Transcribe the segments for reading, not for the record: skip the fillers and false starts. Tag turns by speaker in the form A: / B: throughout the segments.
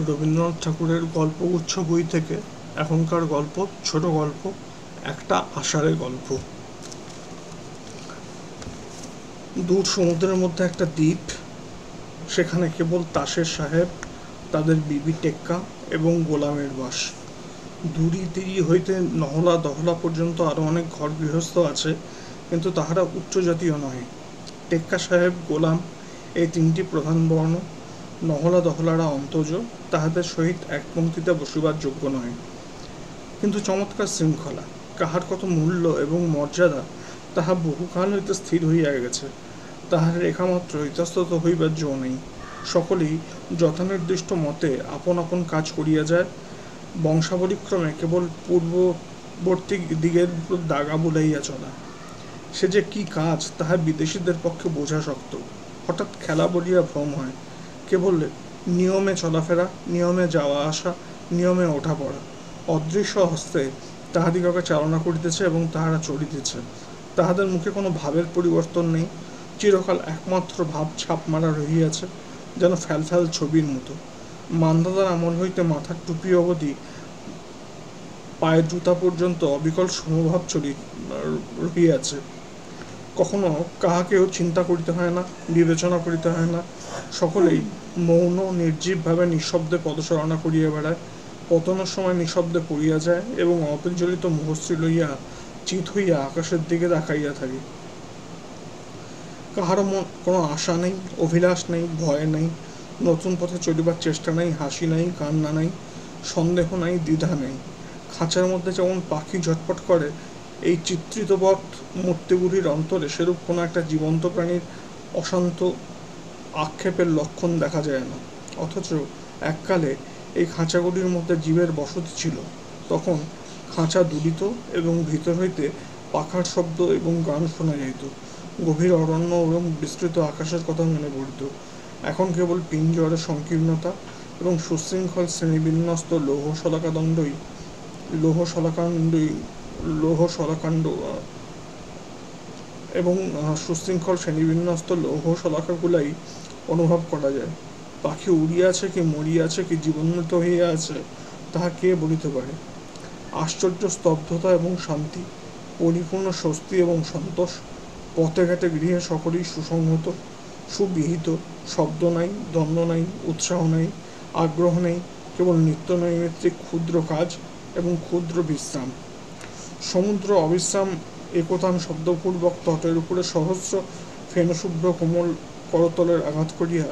A: রবীন্দ্রনাথ ঠাকুরের গল্পগুচ্ছ বই থেকে এখনকার গল্প, ছোট গল্প, একটা আষাঢ়ে গল্প। দূর সমুদ্রের মধ্যে একটা দ্বীপ, সেখানে কেবল তাসের সাহেব, তাদের বিবি টেক্কা এবং গোলামের বাস। দুরি তিরি হইতে নহলা দহলা পর্যন্ত আরো অনেক ঘর গৃহস্থ আছে, কিন্তু তাহারা উচ্চ জাতীয় নহে। টেক্কা সাহেব, গোলাম এই তিনটি প্রধান বর্ণ। নহলা দহলারা অন্তজ, তাহাদের সহিত এক পংক্তিতে বসিবার যোগ্য নহে। কিন্তু চমৎকার শৃঙ্খলা, কাহার কত মূল্য এবং মর্যাদা তাহা বহুকাল হইতে স্থির হইয়া গেছে। তাহার রেখামাত্র ইতস্তত হইবার জো নেই। সকলেই যথানির্দিষ্ট মতে আপন আপন কাজ করিয়া যায়। বংশাবলিক্রমে কেবল পূর্ববর্তী দিগের উপর দাগা বুলাইয়া চলা। সে যে কি কাজ তাহা বিদেশীদের পক্ষে বোঝা শক্ত। হঠাৎ খেলা বলিয়া ভ্রম হয়। কেবল নিয়মে চলাফেরা, নিয়মে যাওয়া আসা, নিয়মে ওঠা পড়া। অদৃশ্য হস্তে তাহাদিগকে চালনা করিতেছে এবং তাহারা চলিতেছে। তাহাদের মুখে কোনো ভাবের পরিবর্তন নেই। চিরকাল একমাত্র ভাব ছাপ মারা রহিয়াছে, যেন ফ্যালফ্যাল ছবির মতো। মান্ধাতার আমল হইতে মাথার টুপি অবধি পায়ের জুতা পর্যন্ত অবিকল সমভাব রহিয়াছে। কখনো কাহাকেও চিন্তা করিতে হয় না, বিবেচনা করিতে হয় না। সকলেই মৌন নির্জীবভাবে নিঃশব্দে পদচারণা করিয়া বেড়ায়। পতনের সময় নিঃশব্দে পড়িয়া যায় এবং অবিচলিত মুখশ্রী লইয়া চিত হইয়া আকাশের দিকে তাকাইয়া থাকে। কাহারও কোনো আশা নেই, অভিলাষ নেই, ভয় নেই, নতুন পথে চলিবার চেষ্টা নেই, হাসি নাই, কান্না নাই, সন্দেহ নাই, দ্বিধা নেই। খাঁচার মধ্যে যেমন পাখি ঝটপট করে, এই চিত্রিতবৎ মূর্তিগুলির অন্তরে সেরূপ কোনো একটা জীবন্ত প্রাণীর অশান্ত আক্ষেপের লক্ষণ দেখা যায় না। অথচ এককালে এই খাঁচাগুলির মধ্যে জীবের বসতি ছিল। তখন খাঁচা দুলিত এবং ভিতর হইতে পাখার শব্দ এবং গান শোনা যাইত। গভীর অরণ্য এবং বিস্তৃত আকাশের কথা মনে পড়িত। এখন কেবল পিঞ্জরের সংকীর্ণতা এবং সুশৃঙ্খল শ্রেণীবিন্যস্ত সুশৃঙ্খল শ্রেণীবিন্যস্ত লৌহ শলাকাগুলাই অনুভব করা যায়। পাখি উড়িয়াছে কি মরিয়াছে কি জীবন্মৃত হইয়া আছে, তাহা কে বলিতে পারে। আশ্চর্য স্তব্ধতা এবং শান্তি, পরিপূর্ণ স্বস্তি এবং সন্তোষ। পথে ঘাটে গৃহে সকলেই সুসংহত, সুবিহিত। শব্দ নাই, দ্বন্দ্ব নাই, উৎসাহ নাই, আগ্রহ নেই, কেবল নিত্য নৈমিত্তিক ক্ষুদ্র কাজ এবং ক্ষুদ্র বিশ্রাম। সমুদ্র অবিশ্রাম একতান শব্দপূর্বক তটের উপরে সহস্র ফেনশুভ্র কোমল করতলের আঘাত করিয়া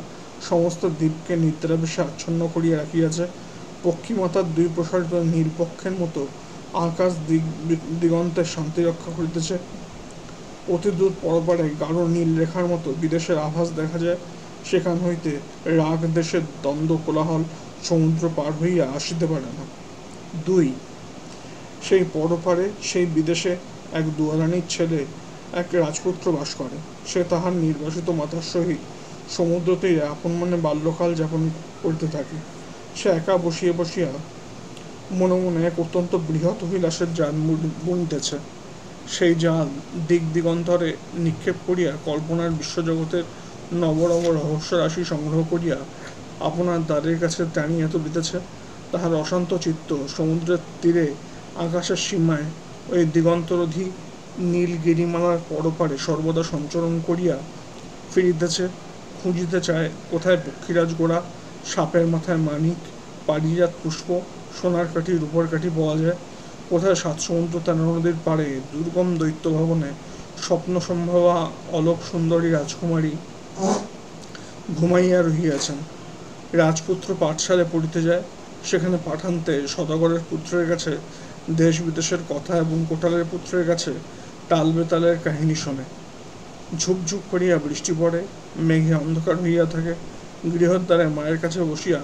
A: সমস্ত দ্বীপকে নিদ্রাবেশে আচ্ছন্ন করিয়া রাখিয়াছে। পক্ষীমাতার দুই প্রসারিত নীলপক্ষের মতো আকাশ দিগন্তের শান্তি রক্ষা করিতেছে। অতিদূর পরপারে গাঢ় নীল রেখার মতো বিদেশের আভাস দেখা যায়। সেখান হইতে রাগ দেশের দ্বন্দ্ব কোলাহল সমুদ্র পার হইয়া আসিতে পারে না। 2. সেই পরপারে, সেই বিদেশে এক দুয়ারানির ছেলে, এক রাজপুত্র বাস করে। সে তাহার নির্বাসিত মাতার সহিত সমুদ্র তীরে আপন মনে বাল্যকাল যাপন করিতে থাকে। সে একা বসিয়া বসিয়া মনে মনে এক অত্যন্ত বৃহৎ অভিলাষের যান বুনিতেছে। সেই যান দিক দিগন্তরে নিক্ষেপ করিয়া কল্পনার বিশ্বজগতের নবরম রহস্য রাশি সংগ্রহ করিয়া আপনার দ্বারের কাছে টানিয়া তুলিতেছে। তাহার অশান্ত চিত্ত সমুদ্রের তীরে আকাশের সীমায় ওই দিগন্তরোধী নীল গিরিমালার পরপারে সর্বদা সঞ্চরণ করিয়া ফিরিতেছে। খুঁজিতে চায় কোথায় পক্ষীরাজ গোড়া, সাপের মাথায় মানিক, পারিজাত পুষ্প, সোনার কাঠি, রূপর কাঠি পাওয়া যায়। কোথায় সাত সমুদ্র 13 নদীর পাড়ে দুর্গম দৈত্য ভবনে স্বপ্নসম্ভবা অলোক সুন্দরী রাজকুমারী ঘুমাইয়া রহিয়াছেন। রাজপুত্র পাঠশালে পড়িতে যায়। সেখানে পাঠান্তে সদাগরের পুত্রের কাছে দেশ বিদেশের কথা এবং কোটালের পুত্রের কাছে তাল বেতালের কাহিনী শোনে। ঝুপঝুপ করিয়া বৃষ্টি পড়ে, মেঘে অন্ধকার হইয়া থাকে। গৃহদ্বারে মায়ের কাছে বসিয়া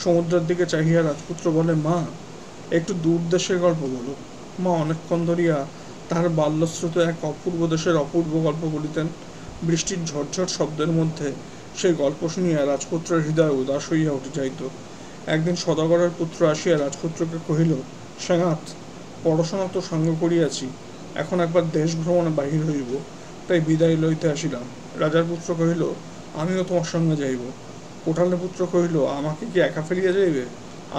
A: সমুদ্রের দিকে চাহিয়া রাজপুত্র বলে, মা, একটু দূর দেশের গল্প বলো। মা অনেকক্ষণ ধরিয়া তাহার বাল্যশ্রুত এক অপূর্ব দেশের অপূর্ব গল্প বলিতেন। বৃষ্টির ঝরঝর শব্দের মধ্যে সেই গল্প শুনিয়া রাজপুত্রের হৃদয় উদাস হইয়া উঠে যাইত। একদিন সদাগরের পুত্র আসিয়া রাজপুত্রকে কহিল, সেনাথ, পড়াশোনা তো সঙ্গ করিয়াছি, এখন একবার দেশ ভ্রমণে বাহির হইব, তাই বিদায় লইতে আসিলাম। রাজার পুত্র কহিল, আমিও তোমার সঙ্গে যাইব। কোঠালের পুত্র কহিল, আমাকে কি একা ফেলিয়া যাইবে?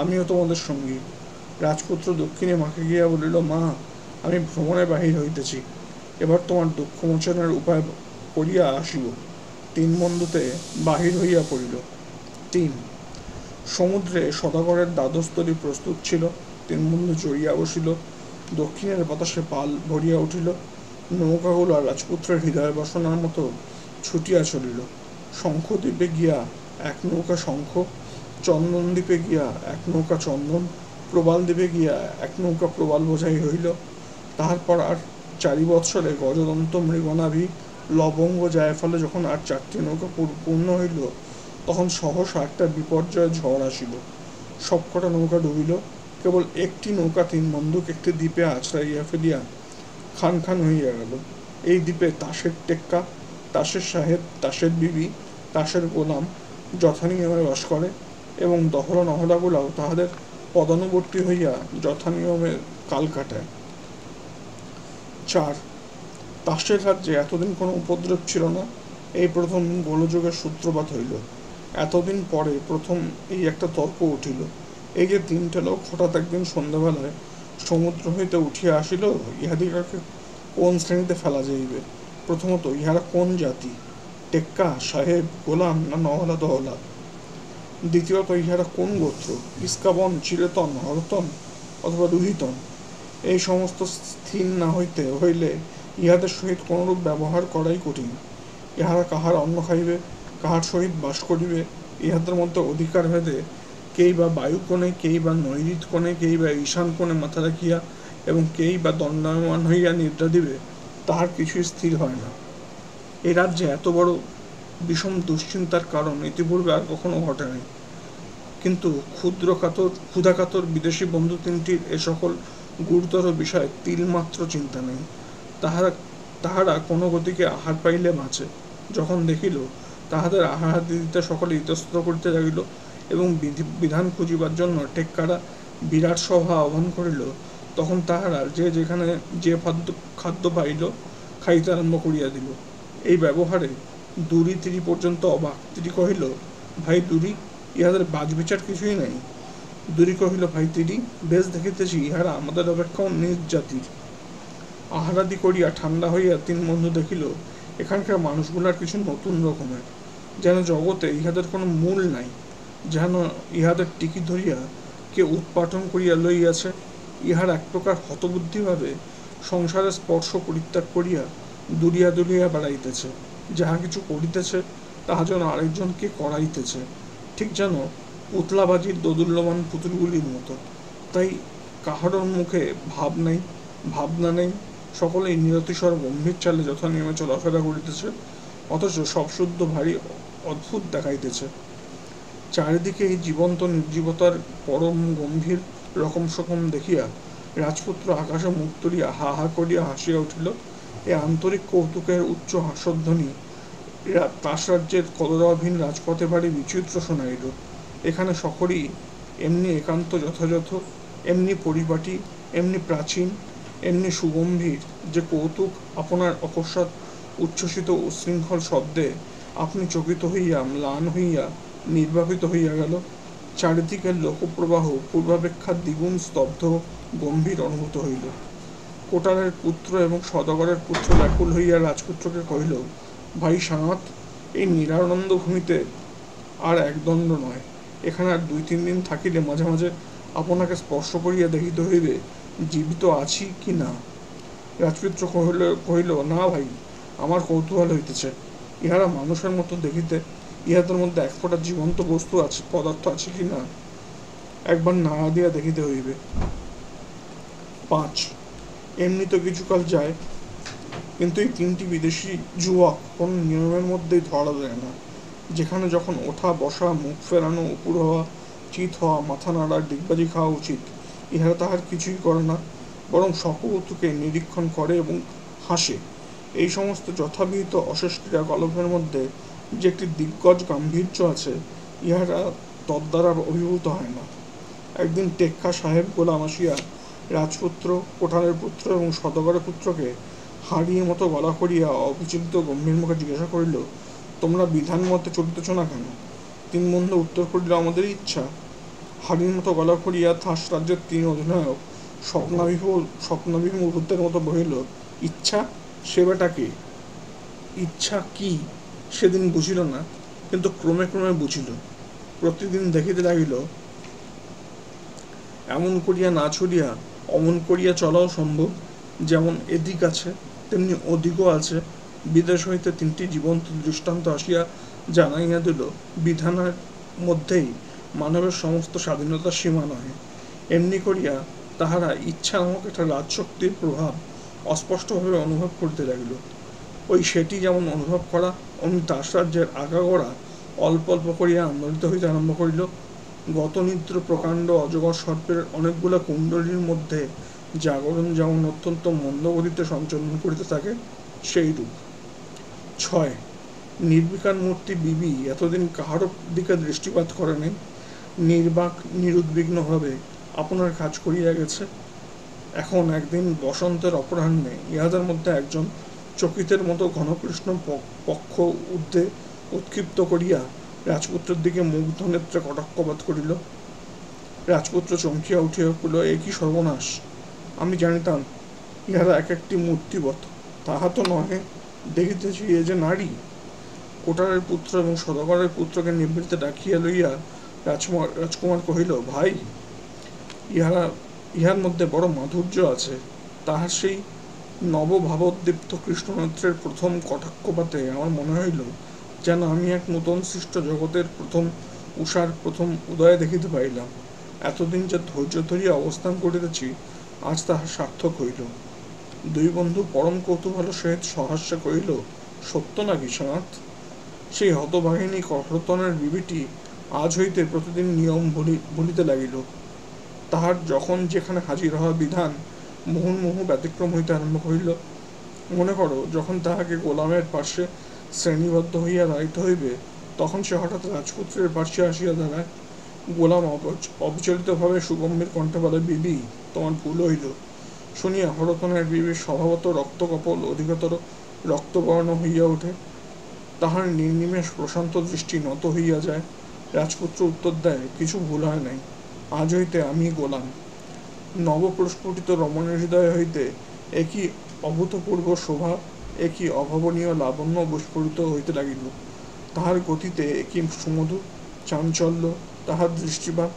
A: আমিও তোমাদের সঙ্গী। রাজপুত্র দক্ষিণে মাকে গিয়া বলিল, মা, আমি ভ্রমণে বাহির হইতেছি, এবার তোমার দুঃখ মোচনের উপায় করিয়া আসিব। তিন বন্ধুতে বাহির হইয়া পড়িল। ৩ সমুদ্রে সদাগরের দ্বাদশ তরী প্রস্তুত ছিল। তিন বন্ধু চড়িয়া বসিল। দক্ষিণের বাতাসে পাল ভরিয়া উঠিল। নৌকাগুলো রাজপুত্রের হৃদয় বাসনার মতো ছুটিয়া চলিল। শঙ্খদ্বীপে গিয়া এক নৌকা শঙ্খ, চন্দনদ্বীপে গিয়া এক নৌকা চন্দন, প্রবাল দ্বীপে গিয়া এক নৌকা প্রবাল বোঝাই হইল। তাহার আর ৪ বৎসরে গজদন্ত মৃগনাভি লবঙ্গ জায়ফলে যখন আর ৪টি নৌকা পূর্ণ হইল, তখন সহসা একটা বিপর্যয় ঝড় আসিল। সবকটা নৌকা ডুবিল। কেবল একটি নৌকা তিন বন্ধুক একটি দ্বীপে আছড়াইয়া ফেলিয়া খান খান হইয়া গেল। এই দ্বীপে তাসের টেক্কা, তাসের সাহেব, তাসের বিবি, তাসের গোলাম যথানিয়মে বাস করে, এবং দহরা নহরাগুলাও তাহাদের পদানুবর্তী হইয়া যথানিয়মে কাল কাটায়। ৪ তাসের রাজ্যে এতদিন কোনো উপদ্রব ছিল না। এই প্রথম গোলযোগের সূত্রপাত হইল। এতদিন পরে প্রথম এই একটা তর্ক উঠিল। এই যে ৩টে লোক হঠাৎ একদিন সন্ধ্যাবেলায় সমুদ্র হইতে উঠিয়া আসিল, ইহাদিগকে কোন শ্রেণীতে ফেলা যাইবে? প্রথমত, ইহারা কোন জাতি? টেক্কা, সাহেব, গোলাম না নহলা দহলা? দ্বিতীয়ত, ইহারা কোন গোত্র? ইস্কাবন, চিরেতন, হরতন অথবা রুহিতন? এই সমস্ত স্থির না হইলে ইহাদের সহিত কোনরূপ ব্যবহার করাই কঠিন। ইহারা কাহার অন্ন খাইবে, কাহার সহিত বাস করিবে, ইহাদের মধ্যে অধিকার ভেদে কেই বা বায়ুকোণে, কেই বা নৈঋত কোণে, কেই বা ঈশান কোণে মাথা রাখিয়া এবং কেই বা দণ্ডায়মান হইয়া নিদ্রা দিবে, তাহার কিছুই স্থির হয় না। এই রাজ্যে এত বড় বিষম দুশ্চিন্তার কারণ ইতিপূর্বে আর কখনো ঘটে নাই। কিন্তু ক্ষুধাকাতর বিদেশী বন্ধু তিনটির এ সকল গুরুতর বিষয়ে তিলমাত্র চিন্তা নেই। তাহারা কোনো গতিকে আহার পাইলে বাঁচে। যখন দেখিল তাহাদের আহার দিতে সকলে ইতস্তত করিতে লাগিল এবং বিধান খুঁজিবার জন্য টেক্কারা বিরাট সভা আহ্বান করিল, তখন তাহারা যে যেখানে যে খাদ্য পাইল খাইতে আরম্ভ করিয়া দিল। এই ব্যবহারে দুরি তিরি পর্যন্ত অবাক। তিরি কহিল, ভাই দুরি, ইহাদের বাজ বিচার কিছুই নাই। দুরি কহিল, ভাই তিরি, বেশ দেখিতেছি ইহারা আমাদের অপেক্ষাও নিজ জাতির। আহারাদি করিয়া ঠান্ডা হইয়া তিন বন্ধু দেখিল, এখানকার মানুষগুলার কিছু নতুন রকমের, যেন জগতে ইহাদের কোনো মূল নাই, যেন ইহাদের টিকি ধরিয়া কে উৎপাটন করিয়া লইয়াছে। ইহার এক প্রকার হতবুদ্ধিভাবে সংসারের স্পর্শ পরিত্যাগ করিয়া দুলিয়া দুলিয়া বেড়াইতেছে। যাহা কিছু করিতেছে তাহা যেন আরেকজনকে করাইতেছে, ঠিক যেন পুতলাবাজির দোদুল্যমান পুতুলগুলির মতো। তাই কাহারোর মুখে ভাবনা নেই, সকলেই নিরতিশয় গম্ভীর চালে যথানিয়মে চলাফেরা করিতেছে, অথচ সব শুদ্ধ ভারী অদ্ভুত দেখাইতেছে। চারিদিকে এই জীবন্ত নির্জীবতার পরম গম্ভীর রকম সকম দেখিয়া রাজপুত্র আকাশে মুখ তুলিয়া হা হা করিয়া হাসিয়া উঠিল। এই আন্তরিক কৌতুকের উচ্চ হাস্যধ্বনি তাসরাজ্যের কলরবহীন রাজপথে ভারী বিচিত্র শোনাইল। এখানে সকলেই এমনি একান্ত যথাযথ, এমনি পরিপাটি, এমনি প্রাচীন, এমনি সুগম্ভীর যে কৌতুক আপনার অকস্মাৎ উচ্ছ্বসিত উচ্ছৃঙ্খল শব্দে আপনি চকিত হইয়া ম্লান হইয়া নির্বাপিত হইয়া গেল। চারিদিকের লোকপ্রবাহ পূর্বাপেক্ষা দ্বিগুণ স্তব্ধ গম্ভীর অনুভূত হইল। কোটালের পুত্র এবং সদাগরের পুত্র ব্যাকুল হইয়া রাজপুত্রকে কহিল, ভাই সাঁত, এই নিরানন্দ ভূমিতে আর একদণ্ড নয়, এখানে আর ২-৩ দিন থাকিলে মাঝে মাঝে আপনাকে স্পর্শ করিয়া দেখিতে হইবে জীবিত আছি কি না। রাজপুত্র কহিল, না ভাই, আমার কৌতূহল হইতেছে, ইহারা মানুষের মতো দেখিতে, ইহাদের মধ্যে এক ফোঁটা জীবন্ত বস্তু আছে, পদার্থ আছে কি না, একবার নাড়া দিয়া দেখিতে হইবে। ৫ এমনি তো কিছুকাল যায়, কিন্তু এই ৩টি বিদেশি যুবক কোন নিয়মের মধ্যেই ধরা যায় না। যেখানে যখন ওঠা বসা, মুখ ফেরানো, উপুর হওয়া, চিত হওয়া, মাথা নাড়া, ডিগবাজি খাওয়া উচিত, ইহারা তাহার কিছুই করে না, বরং সকৌতুকে নিরীক্ষণ করে এবং হাসে। এই সমস্ত যথাবিহিত অশেষ ক্রিয়াকলাপের মধ্যে যে একটি দিগ্গজ গাম্ভীর্য আছে, ইহারা তদ্দ্বারা অভিভূত হয় না। একদিন টেক্কা সাহেব গোলাম আসিয়া রাজপুত্র, কোঠালের পুত্র এবং সদাগরের পুত্রকে হাঁড়ির মতো গলা করিয়া অবিচলিত গম্ভীর মুখে জিজ্ঞাসা করিল, তোমরা বিধান মতে চলিতেছ না কেন? তিন বন্ধু উত্তর করিল, আমাদের ইচ্ছা। হাড়ির মতো গলা করিয়া থাস রাজ্যের তিন অধিনায়ক স্বপ্নাভিভ মুহূর্তের মতো বহিল, ইচ্ছা? সে বেটা কে? ইচ্ছা কি সেদিন বুঝিল না, কিন্তু ক্রমে ক্রমে বুঝিল। প্রতিদিন দেখিতে লাগিল এমন করিয়া না ছড়িয়া অমন করিয়া চলাও সম্ভব। যেমন এদিক আছে তেমনি ওদিকও আছে। বিদেশ হইতে তিনটি জীবন্ত দৃষ্টান্ত আসিয়া জানাইয়া দিল, বিধানের মধ্যেই মানবের সমস্ত স্বাধীনতার সীমা নহে। এমনি করিয়া তাহারা ইচ্ছা নামক একটা রাজশক্তির প্রভাব অস্পষ্টভাবে অনুভব করিতে লাগিল। ওই সেটি যেমন অনুভব করা, অমনি দাসরাজ্যের আগাগোড়া অল্প অল্প করিয়া আন্দোলিত হইতে আরম্ভ করিল। গতনিদ্র প্রকাণ্ড অজগর সর্পের অনেকগুলা কুণ্ডলীর মধ্যে জাগরণ যেমন অত্যন্ত মন্দগতিতে সঞ্চালন করিতে থাকে, সেইরূপ। 6. নির্বিকার মূর্তি বিবি এতদিন কাহারও দিকে দৃষ্টিপাত করে নাই। নির্বাক নিরুদ্বিগ্নভাবে আপনার কাজ করিয়া গেছে। এখন একদিন বসন্তের অপরাহ্নে ইহাদের মধ্যে একজন চকিতের মতো ঘনকৃষ্ণ পক্ষ ঊর্ধ্বে উৎক্ষিপ্ত করিয়া রাজপুত্রের দিকে মুগ্ধ নেত্রে কটাক্ষপাত করিল। রাজপুত্র চমকিয়া উঠিয়া কহিল, এ কি সর্বনাশ! আমি জানিতাম ইহারা এক একটি মূর্তিবৎ, তাহা তো নহে। দেখিতেছি এ যে নারী। কোটারের পুত্র এবং সদাগরের পুত্রকে নিভৃতে ডাকিয়া লইয়া রাজকুমার কহিল, ভাই, ইহার মধ্যে বড় মাধুর্য আছে। তাহার সেই নবভাবোদ্দীপ্ত কৃষ্ণনেত্রের প্রথম কটাক্ষপাতে আমার মনে হইল যেন আমি এক নূতন সৃষ্ট জগতের প্রথম উষার প্রথম উদয় দেখিতে পাইলাম। এতদিন যে ধৈর্য ধরিয়া অবস্থান করিতেছি, আজ তাহা সার্থক হইল। দুই বন্ধু পরম কৌতূহল সহিত সহাস্যে কহিল, সত্য নাকি সাঁত? সেই হতভাগিনী কঠোরতনের বিবিটি আজ হইতে প্রতিদিন নিয়ম ভুলিতে লাগিল। তাহার যখন যেখানে হাজির হওয়া বিধান মুহুর্মুহু ব্যতিক্রম হইতে আরম্ভ করিল। মনে করো, যখন তাহাকে গোলামের পার্শ্বে শ্রেণীবদ্ধ হইয়া দাঁড়াইতে হইবে, তখন সে হঠাৎ রাজপুত্রের পার্শ্বে আসিয়া দাঁড়ায়। গোলাম অবিচলিতভাবে সুগম্ভীর কণ্ঠে বলে, বিবি, তোমার ভুল হইল। শুনিয়া হরতনের বিবির স্বভাবত রক্তকপল অধিকতর রক্তবর্ণ হইয়া ওঠে। তাহার নির্নিমেষ প্রশান্ত দৃষ্টি নত হইয়া যায়। রাজপুত্র উত্তর দেয়, কিছু ভুল হয় নাই। আজ হইতে আমি গোলাম। নবপ্রস্ফুটিত রমণীর হৃদয় হইতে একই অভূতপূর্ব শোভা, একই অভাবনীয় লাবণ্য বিস্ফোরিত হইতে লাগিল। তাহার গতিতে একই সুমধুর চাঞ্চল্য, তাহার দৃষ্টিপাত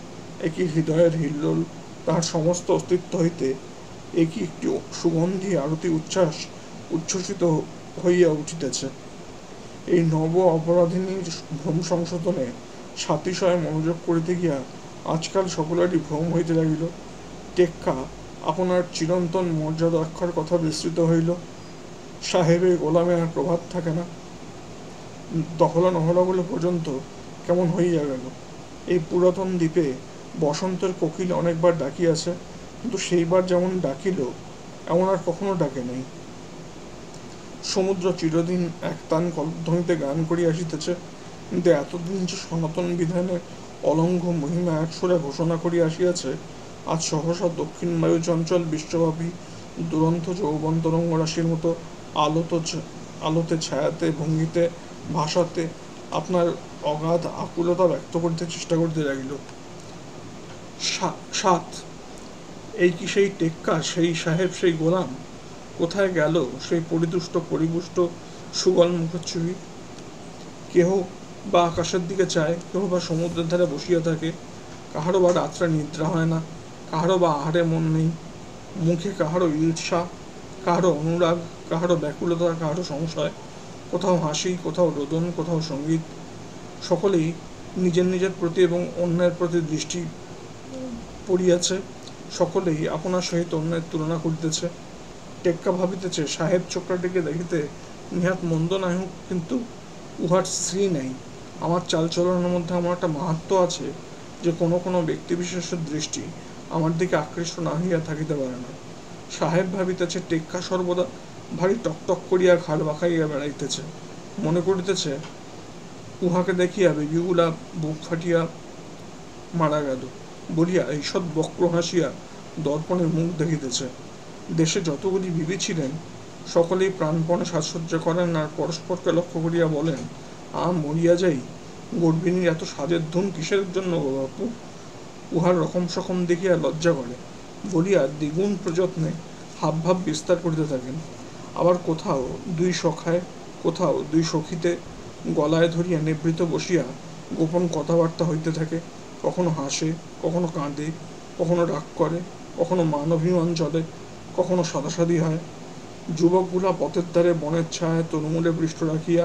A: একই হৃদয়ের হিল্লোল, তাহার সমস্ত অস্তিত্ব হইতে একই একটি সুগন্ধি আরতি উচ্ছ্বসিত হইয়া উঠিতেছে। এই নব অপরাধিনীর ভ্রম সংশোধনে সাতিশয় মনোযোগ করিতে গিয়া আজকাল সকলেরই ভ্রম হইতে লাগিল। টেক্কা আপনার চিরন্তন মর্যাদা রক্ষার কথা বিস্তৃত হইল। সাহেবের গোলামে আর প্রভাব থাকে না। দহলা নহলাগুলো পর্যন্ত কেমন হইয়া গেল। এই পুরাতন দ্বীপে বসন্তের কোকিল অনেকবার ডাকিয়াছে, কিন্তু সেইবার যেমন ডাকিল এমন আর কখনো ডাকে নাই। সমুদ্র চিরদিন একতান কল্পধ্বনিতে গান করিয়া আসিতেছে, কিন্তু এতদিন যে সনাতন বিধানের অলঙ্ঘ মহিমা একসুরে ঘোষণা করিয়া আসিয়াছে, আজ সহসা দক্ষিণ বায়ু চঞ্চল বিশ্বব্যাপী দুরন্ত যৌবন তরঙ্গ রাশির মতো আলোতে ছায়াতে ভঙ্গিতে ভাষাতে আপনার অগাধ আকুলতা ব্যক্ত করিতে চেষ্টা করিতে লাগিল। 7. এই কি সেই টেক্কা, সেই সাহেব, সেই গোলাম? কোথায় গেল সেই পরিতুষ্ট পরিপুষ্ট সুগল মুখচ্ছবি? কেহ বা আকাশের দিকে চায়, কেহ বা সমুদ্রের ধারে বসিয়া থাকে। কাহারও বা রাত্রে নিদ্রা হয় না, কাহারও বা আহারে মন নেই। মুখে কাহারও ঈর্ষা, কাহারও অনুরাগ, কাহারও ব্যাকুলতা, কাহারও সংশয়। কোথাও হাসি, কোথাও রোদন, কোথাও সঙ্গীত। সকলেই নিজের নিজের প্রতি এবং অন্যের প্রতি দৃষ্টি পড়িয়াছে। সকলেই আপনার সহিত অন্যের তুলনা করিতেছে। টেক্কা ভাবিতেছে, সাহেব ছোকরাটিকে দেখিতে নিহাত মন্দ নাই হোক, কিন্তু উহার স্ত্রী নাই। আমার চালচলনের মধ্যে আমার একটা মাহাত্ম্য আছে, যে কোনো কোনো ব্যক্তিবিশেষের দৃষ্টি আমার দিকে আকৃষ্ট না হইয়া থাকিতে পারে না। সাহেব ভাবিতেছে, টেক্কা সর্বদা ভারী টকটক করিয়া ঘাড় বাঁকাইয়া বেড়াইতেছে। মনে করিতেছে, উহাকে দেখিয়া বেবিগুলা বুক ফাটিয়া মারা গেল বলিয়া ঈষৎ বক্র হাসিয়া দর্পণে মুখ দেখিতেছে। দেশে যতগুলি বিবি ছিলেন, সকলেই প্রাণপণে সাজসজ্জা করেন আর পরস্পরকে লক্ষ্য করিয়া বলেন, মরিয়া যাই, গর্বিণীর এত সাজের ধুম কিসের জন্য গো বাপু? উহার রকম সকম দেখিয়া লজ্জা করে বলিয়া দ্বিগুণ প্রযত্নে হাবভাব বিস্তার করিতে থাকেন। আবার কোথাও দুই সখায়, কোথাও দুই সখীতে গলায় ধরিয়া নিবৃত বসিয়া গোপন কথাবার্তা হইতে থাকে। কখনো হাসে, কখনো কাঁদে, কখনো রাগ করে, কখনো মান অভিমান চলে, কখনো সাদাসাদি হয়। যুবকগুলা পথের ধারে বনের ছায়ায় তরুমূলে পৃষ্ঠ রাখিয়া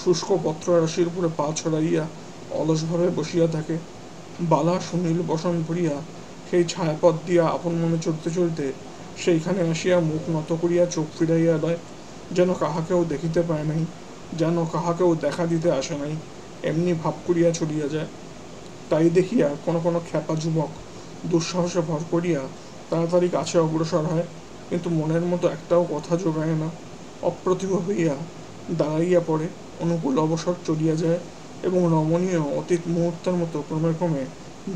A: শুষ্ক পত্ররাশির উপরে পা ছড়াইয়া অলসভাবে বসিয়া থাকে। বালা সুনীল বসন ভরিয়া সেই ছায়াপথ দিয়া আপন মনে চলতে চলতে সেইখানে আসিয়া মুখ নত করিয়া চোখ ফিরাইয়া লয়, যেন কাহাকেও দেখিতে পায় নাই, যেন কাহাকেও দেখা দিতে আসে নাই, এমনি ভাব করিয়া চলিয়া যায়। তাই দেখিয়া কোনো কোনো খ্যাপা যুবক দুঃসাহসে ভর করিয়া তাড়াতাড়ি কাছে অগ্রসর হয়, কিন্তু মনের মতো একটাও কথা জোগায় না। অপ্রতিভ হইয়া দাঁড়াইয়া পড়ে, অনুকূল অবসর চলিয়া যায় এবং রমণীয় অতীত মুহূর্তের মতো ক্রমে ক্রমে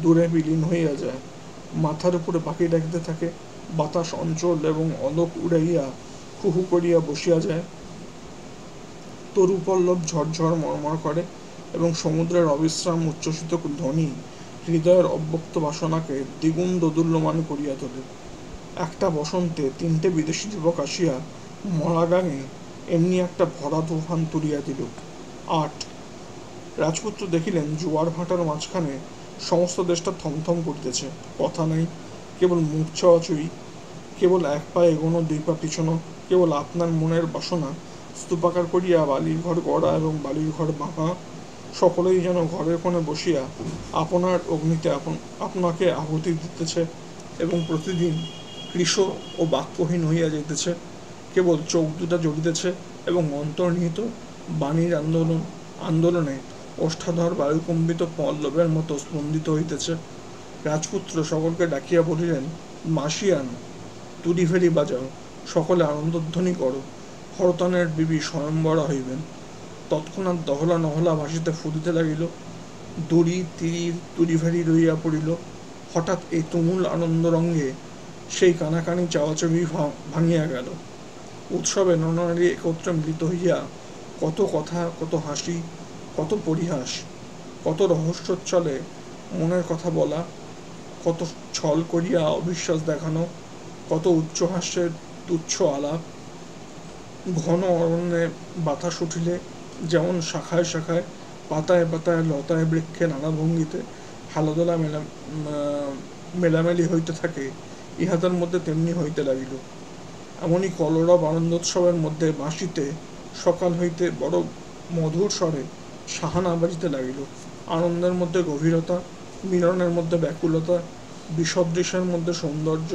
A: দূরে বিলীন হইয়া যায়। মাথার উপরে পাখি ডাকিতে থাকে, বাতাস অঞ্চল এবং অলোক উড়াইয়া হু হু করিয়া বসিয়া যায়, তরুপল্লব ঝরঝর মর্মর করে এবং সমুদ্রের অবিশ্রাম উচ্ছ্বসিত ধ্বনি হৃদয়ের অব্যক্ত বাসনাকে দ্বিগুণ দোদুল্যমান করিয়া তোলে। একটা বসন্তে 3টে বিদেশি যুবক আসিয়া মরা গাঙে এমনি একটা ভরা তুফান তুলিয়া দিল। 8 রাজপুত্র দেখিলেন জোয়ার ভাটার মাঝখানে সমস্ত দেশটা থমথম করিতেছে, কথা নাই, কেবল মুখ চাওয়াচুই, কেবল এক পা এগোনো দুই পা পিছনো, কেবল আপনার মনের বাসনা স্তূপাকার করিয়া বালির ঘর গড়া এবং বালির ঘর বাঁকা। সকলেই যেন ঘরের কোণে বসিয়া আপনার অগ্নিতে আপনাকে আহুতি দিতেছে এবং প্রতিদিন কৃশ ও বাক্যহীন হইয়া যাইতেছে, কেবল চোখ দুটা জ্বলিতেছে এবং অন্তর্নিহিত বাণীর আন্দোলনে ওষ্ঠাধর বায়ুকম্বিত পল্লবের মতো স্পন্দিত হইতেছে। রাজপুত্র সকলকে ডাকিয়া বলিলেন, মাসিয়ান, তুরি ফেরি বাজাও, সকলে আনন্দধ্বনি করো, হরতনের বিবি স্বয়ংবরা হইবেন। তৎক্ষণাৎ দহলা নহলা ভাসিতে ফুটিতে লাগিল, দড়ি তীর তুরিভেরি রইয়া পড়িল। হঠাৎ এই তুমুল আনন্দরঙ্গে সেই কানাকানি চাওয়াচাবি ভাঙিয়া গেল। উৎসবে নরনারী একত্রে মিলিত হইয়া কত কথা, কত হাসি, কত পরিহাস, কত রহস্যোচ্ছলে মনের কথা বলা, কত ছল করিয়া অবিশ্বাস দেখানো, কত উচ্চহাস্যের তুচ্ছ আলাপ। ঘন অরণ্যে বাতাস উঠিলে যেমন শাখায় শাখায়, পাতায় পাতায়, লতায় বৃক্ষে নানা ভঙ্গিতে হালদোলা মেলামেলি হইতে থাকে, ইহাদের মধ্যে তেমনি হইতে লাগিল। এমনই কলরব আনন্দোৎসবের মধ্যে বাঁশিতে সকাল হইতে বড় মধুর স্বরে সাহানা বাজিতে লাগিল। আনন্দের মধ্যে গভীরতা, মিলনের মধ্যে ব্যাকুলতা, বিসদৃশের মধ্যে সৌন্দর্য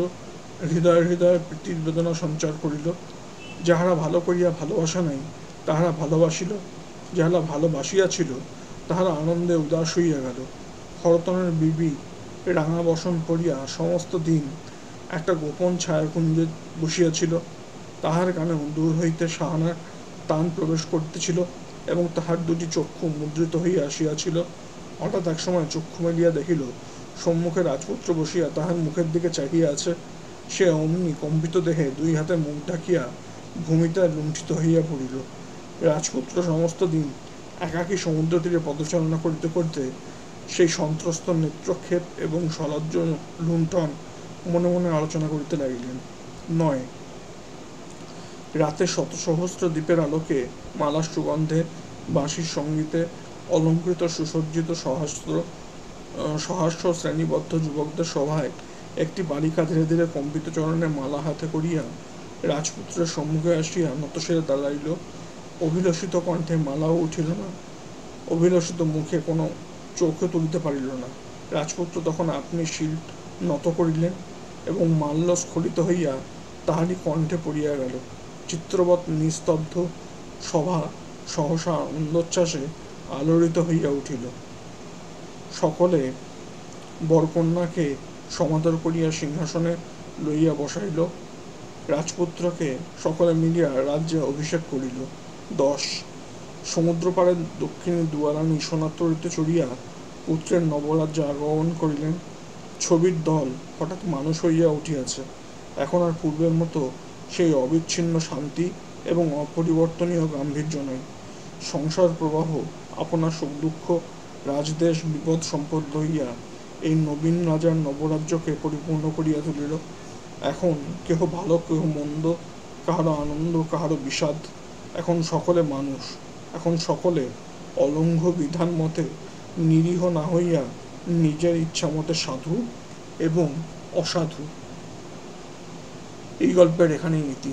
A: হৃদয়ে হৃদয়ে প্রীতির বেদনা সঞ্চার করিল। যাহারা ভালো করিয়া ভালোবাসা নাই তাহারা ভালোবাসিল, যাহারা ভালোবাসিয়াছিল তাহারা আনন্দে উদাস হইয়া গেল। হরতনের বিবি রাঙা বসন পরিয়া সমস্ত দিন একটা গোপন ছায়াকুঞ্জে বসিয়াছিল। তাহার কানে দূর হইতে সাহানার তান প্রবেশ করিতেছিল এবং তাহার দুটি চক্ষু মুদ্রিত হইয়া আসিয়াছিল। হঠাৎ একসময় চক্ষু মেলিয়া দেখিল সম্মুখে রাজপুত্র বসিয়া তাহার মুখের দিকে চাহিয়া আছে। সে অমনি কম্পিত দেহে দুই হাতে মুখ ঢাকিয়া ভূমিতে লুণ্ঠিত হইয়া পড়িল। রাজপুত্র সমস্ত দিন একাকী সমুদ্র তীরে পদচারণা করিতে করিতে সেই সন্ত্রস্ত নেত্রক্ষেপ এবং সলজ্জ লুণ্ঠন মনে মনে আলোচনা করিতে লাগিলেন। 9 রাতে শত সহস্র দ্বীপের আলোকে, মালার সুগন্ধে, বাঁশির সঙ্গীতে অলঙ্কৃত সুসজ্জিত সহস্র শ্রেণীবদ্ধ যুবকদের সভায় একটি বালিকা ধীরে ধীরে কম্পিত চরণে মালা হাতে করিয়া রাজপুত্রের সম্মুখে আসিয়া নতশিরে দাঁড়াইল। অভিলষিত কণ্ঠে মালাও উঠিল না, অভিলষিত মুখে কোনো চোখে তুলিতে পারিল না। রাজপুত্র তখন আপনি শিল নত করিলেন এবং মাল্য স্খলিত হইয়া তাহারই কণ্ঠে পড়িয়া গেল। চিত্রবৎ নিস্তব্ধ সভা সহসা আনন্দোচ্ছ্বাসে আলোড়িত হইয়া উঠিল। সকলে বরকন্যাকে সমাদর করিয়া সিংহাসনে লইয়া বসাইল। রাজপুত্রকে সকলে মিলিয়া রাজ্যে অভিষেক করিল। 10 সমুদ্রপাড়ের দক্ষিণী দুয়ারানী সোনাতরিতে চড়িয়া পুত্রের নবরাজ্যে আগমন করিলেন। ছবির দল হঠাৎ মানুষ হইয়া উঠিয়াছে। এখন আর পূর্বের মতো সেই অবিচ্ছিন্ন শান্তি এবং অপরিবর্তনীয় গাম্ভীর্য নয়। সংসার প্রবাহ আপনার সুখ দুঃখ রাজদেশ বিপদ সম্পদ লইয়া এই নবীন রাজার নবরাজ্যকে পরিপূর্ণ করিয়া তুলিল। এখন কেহ ভালো কেহ মন্দ, কাহারো আনন্দ কাহারো বিষাদ। এখন সকলে মানুষ, এখন সকলে অলঙ্ঘ বিধান মতে নিরীহ না হইয়া নিজের ইচ্ছা মতে সাধু এবং অসাধু। এই গল্পের এখানেই নীতি।